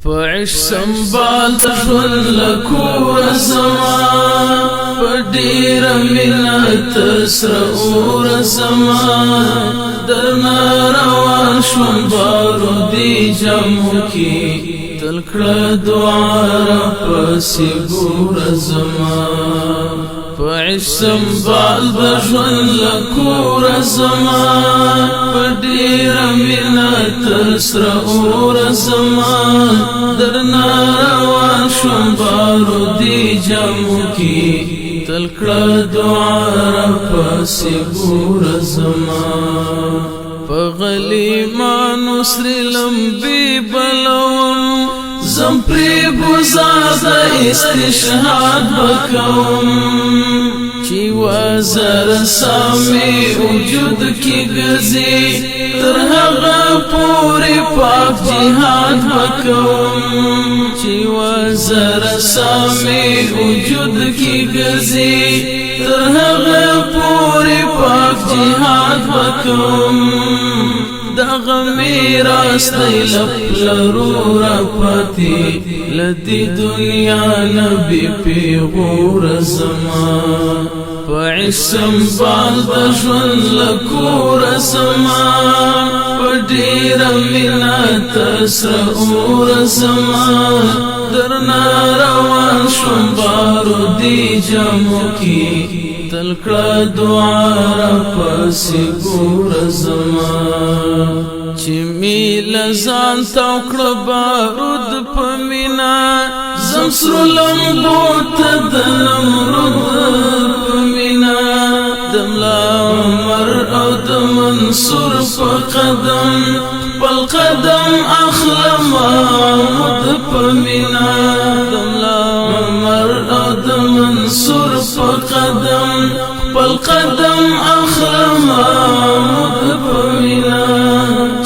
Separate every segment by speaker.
Speaker 1: فعش سنبال دژوند لکور زمان پډیر ملت سره اور زمان درنا روان شوم بارو دی جامو کی تلکړه دعا را پسې ګور زمان فعش سنبال دژوند لکور زمان پډیر ملت سره اور زمان درنا روان شوم بارو دی جامو کی تلکړه دعا را پسې ګور زمان په غلیمانو سرې لمبې بلوم زم پرې ګزار د استشهاد وکوم چې وزر سامي وجود کې ګرځي تر هغه پورې پاک جهاد وکوم چې وزر سامي وجود کې ګرځي تر هغه پورې پاک جهاد وکوم دغه میراث دی لپلرو را پاتې لدی دنیا نبی پیغور زمان فعش سنبال دژوند لکور زمان پډیر ملت سره اور زمان درنا روان شوم بارو دی جامو کی تلکړه دعا را پسې ګور زمان چې می لزان توکړه بارود په مینا زم سرو لمبو ته د نمرود په مینا د ملا عمر او د منصور په قدم بل قدم اخلم عمود په مینا د ملا عمر او د منصور په قدم بل قدم اخلم عمود په مینا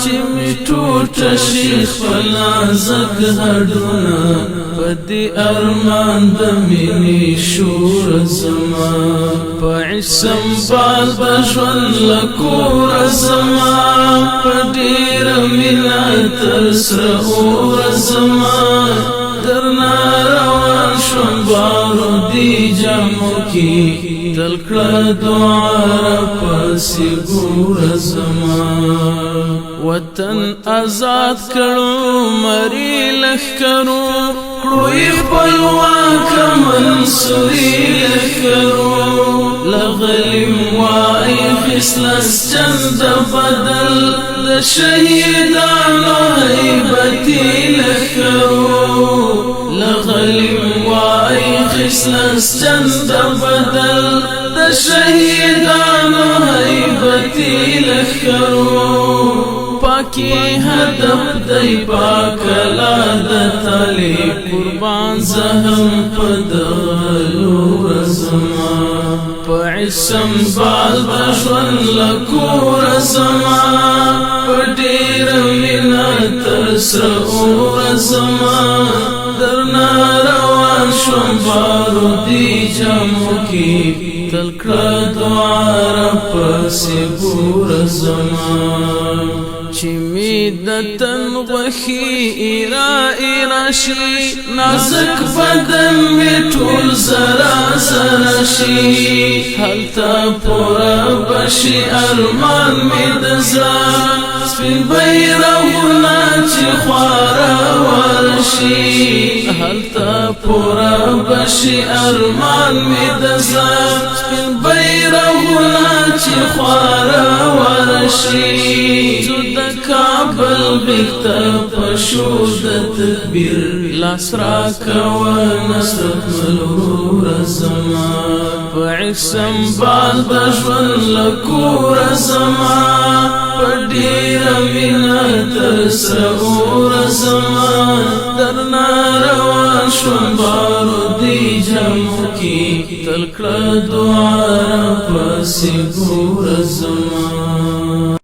Speaker 1: چې می ټوټه شیخ فلازک هډونه پدی ارمان د مینې شور زمان فعش سنبال دژوند لکور زمان پډیر ملت سره اور زمان درنا روان شوم بارو دی جامو کی تلکړه دعا را پسې ګور زمان وطن آزاد کړو مری لښکرو کړو خپلواک منصوري لښکرو لغلم وای خصلت چند بدل د شهیدانو هیبتي لښکرو لغلم وای خصلت چند بدل د شهیدانو هیبتي لښکرو پاکی هدف دی پاک لاد تالی قربان زهم پدغلو زمان فعش سنبال دژوند لکور زمان پډیر ملت سره اور زمان درنا روان شوم بارو دی جامو کی تلکړه دعا را پسې ګور زمان چې می د تن غوښي ایرا شي نازک بدن می ټول زرا زرا شي هلته پورا بشي ارمان می د زړه سپین بیرغونه چې خواره ورشي هلته پورا بشي ارمان می د زړه سپین بیرغونه چې خواره ورشي کابل بکتا پشود تدبیر لاسرا کوا نصرت ملور زمان فعش سنبال دژوند لکور زمان پډیر ملت سره اور زمان درنا روان شوم بارو دی جامو کی تلکړه دعا را پسې ګور زمان